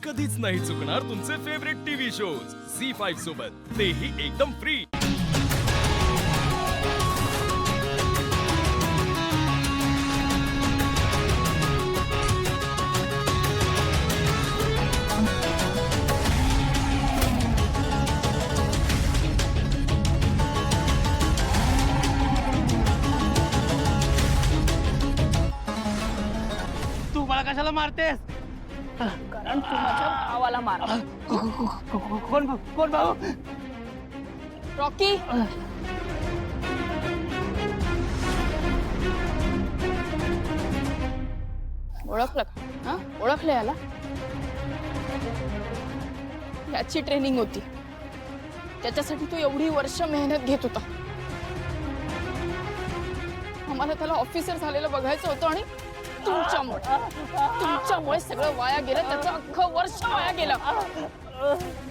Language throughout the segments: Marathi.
कधीच नाही चुकणार तुमचे फेवरेट टीव्ही शोज झी5 सोबत, तेही एकदम फ्री। तू मला कशाला मारतेस? कारण तू माझ्या भावाला मारला। कोण भाऊ? रॉकी, ओळखलं का? हा, ओळखलं याला? याची ट्रेनिंग होती, त्याच्यासाठी तू एवढी वर्ष मेहनत घेत होता। आम्हाला त्याला ऑफिसर झालेलं बघायचं होतं आणि तुमच्यामुळे सगळं वाया गेलं, त्याचं अख्खं वर्ष वाया गेलं।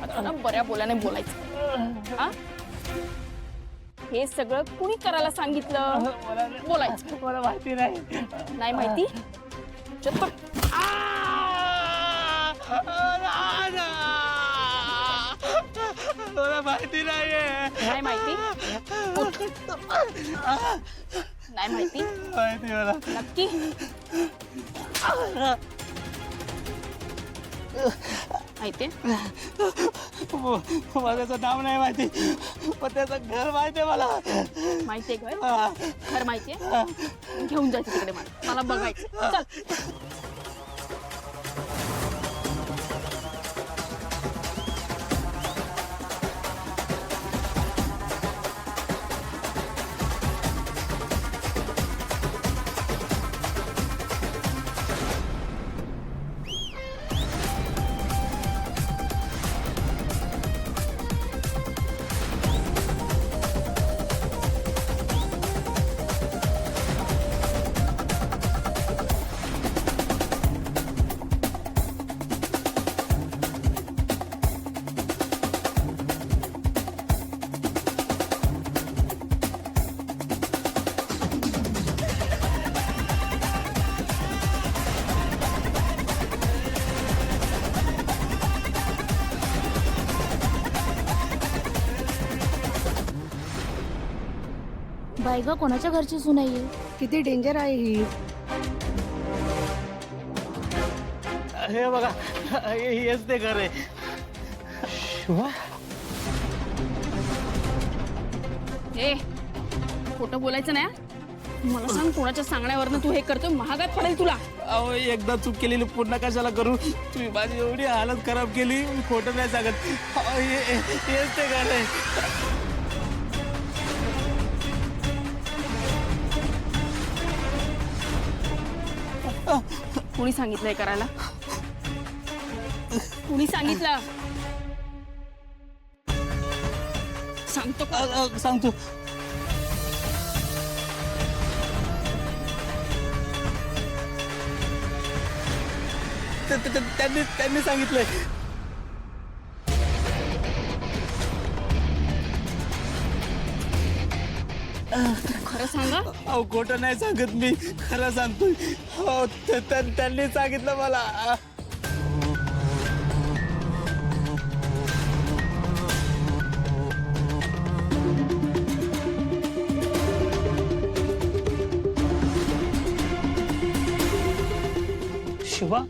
आता ना बऱ्या बोलाने बोलायचं। हा, हे सगळं कुणी करायला सांगितलं? बोलायचं। मला माहिती नाही। नाही माहिती? चल पण। मला माहिती नाहीये। नाही माहिती? उठ। नाही माहिती? माहिती मला। नक्की? माहितीये? मला त्याचं नाव नाही माहिती, पण त्याचं घर माहितीये मला। माहितीये घर? घर माहितीये? घेऊन जायचं तिकडे मला बघायचं। चल। बाई ग, कोणाच्या घरची सून आहे? किती डेंजर आहे ही। हे बघा, हेच ते घर आहे। शिवा, ए, खोटं बोलायचं नाही। मला सांग, कोणाच्या सांगण्यावरनं तू हे करतोय? महागात पडेल तुला। अहो एकदा चूक केलेली पुन्हा कशाला करू? तुम्ही माझी एवढी हालत खराब केली, मी खोटं नाही सांगत। हेच ते घर आहे। कुणी सांगितलंय करायला? कुणी सांगितलं? सांगतो का? सांगतो। त्यांनी सांगितलंय। खरं सांगा। अहो खोटं नाही सांगत मी, खरं सांगतोय। हो, त्यांनी सांगितलं मला। शिवा,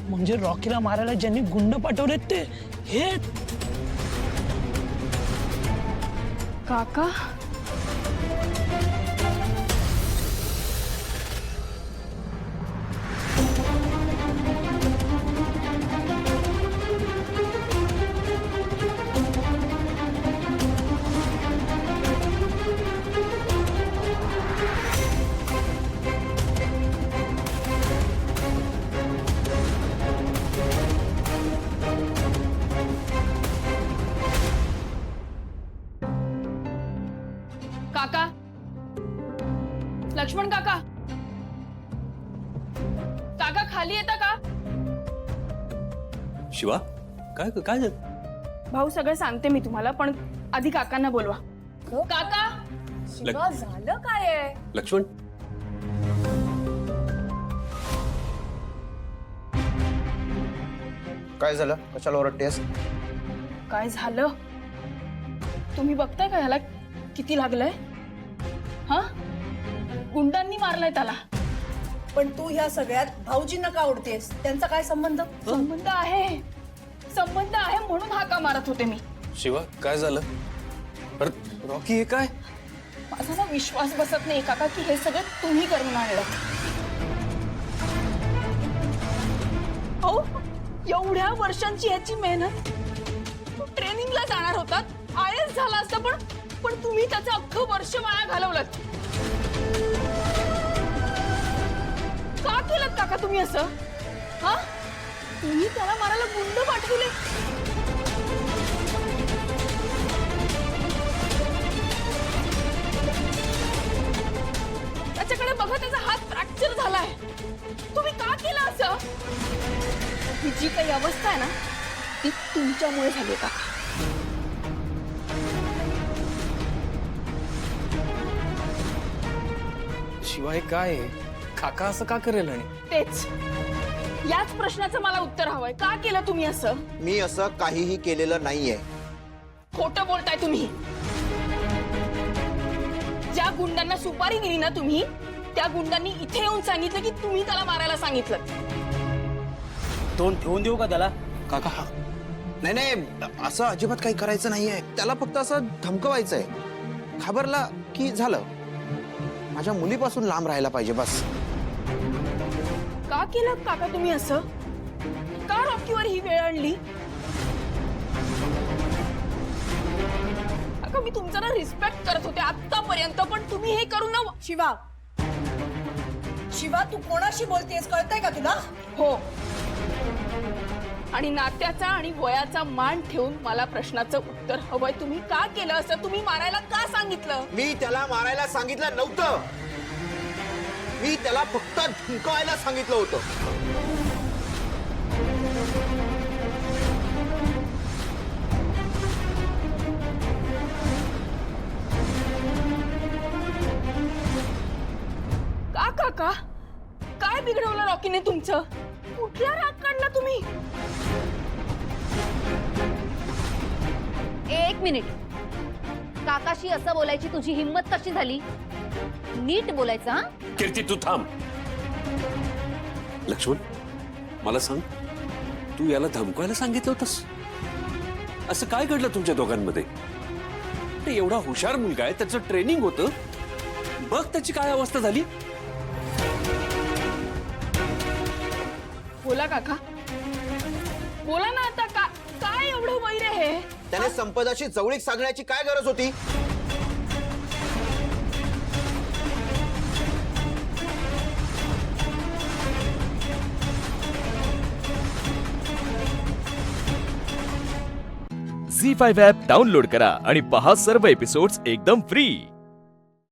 म्हणजे रॉकीला मारायला ज्यांनी गुंड पाठवलेत ते हे? काका, काका, लक्ष्मण काका, काका खाली येता का? शिवा, काय काय झालं? भाऊ सगळं सांगते मी तुम्हाला, पण आधी काकांना बोलवा। काका, शिवा, झालं काय? लक्ष्मण, काय झालं? कशाला ओरडतेस? काय झालं तुम्ही बघताय का ह्याला किती लागलंय? हा, गुंडांनी मारलाय त्याला. पण तू ह्या सगळ्यात भाऊजींना का आवडतेस? त्यांचा काय संबंध? संबंध आहे म्हणून हाका मारत होते मी. शिवा काय झालं? अरे रॉकी हे काय? माझा ना विश्वास बसत नाही काका की हे सगळं तुम्ही करून आणलं. हो, एवढ्या वर्षांची ह्याची मेहनत, ट्रेनिंगला जाणार होतात, IAS झाला असता, पण तुम्ही त्याचं अख्खं वर्ष वाया घालवलं. का केलं काका तुम्ही असं? हा, तुम्ही त्याला मारायला गुंड पाठवले. त्याच्याकडे बघा, त्याचा हात फ्रॅक्चर झालाय. तुम्ही का केलं असं? ही जी काही अवस्था आहे ना, ती तुमच्यामुळे झाली का? शिवाय काय आहे? काका असं का करेल? आणि तेच, याच प्रश्नाचं मला उत्तर हवंय. का केलं तुम्ही असं? मी असं काहीही केलेलं नाहीये. खोटं बोलताय तुम्ही. ज्या गुंडांना सुपारी दिली ना तुम्ही, त्या गुंडांनी इथे येऊन सांगितलं की तुम्ही त्याला मारायला सांगितलं. तोंड ठेवून देऊ का त्याला? काका नाही नाही, असं अजिबात काही करायचं नाहीये. त्याला फक्त असं धमकवायचंय. घाबरला की झालं. माझ्या मुलीपासून लांब राहायला पाहिजे बस. का केलं काका तुम्ही असं? का रॉकीवर ही वेळ आणली? काका, मी तुमचा ना रिस्पेक्ट करत होते आतापर्यंत, पण तुम्ही हे करू ना. शिवा, शिवा तू कोणाशी बोलतेस कळतंय का तुला? हो, आणि नात्याचा आणि वयाचा मान ठेवून मला प्रश्नाचं उत्तर हवंय. तुम्ही का केलं असं? तुम्ही मारायला का सांगितलं? मी त्याला मारायला सांगितलं नव्हतं. मी त्याला फक्त धमकावायला सांगितलं होतं. का काका, काय बिघडवलं रॉकीने तुमचं? कुठला राग काढला तुम्ही? एक मिनिट, काकाशी असं बोलायची तुझी हिम्मत कशी झाली? नीट बोलायचं. हा, कीर्ती तू थांब. लक्ष्मण मला सांग, तू याला धमकायला सांगितलं होतंस? असं काय घडलं तुमच्या दोघांमध्ये? ते एवढा हुशार मुलगा आहे, त्याचं ट्रेनिंग होतं, बघ त्याची काय अवस्था झाली. बोला काका, बोला ना आता. काय एवढं वैर आहे? त्याने संपदाशी जवळीक साधण्याची काय गरज होती? झी5 ॲप डाउनलोड करा आणि पहा सर्व एपिसोड्स एकदम फ्री.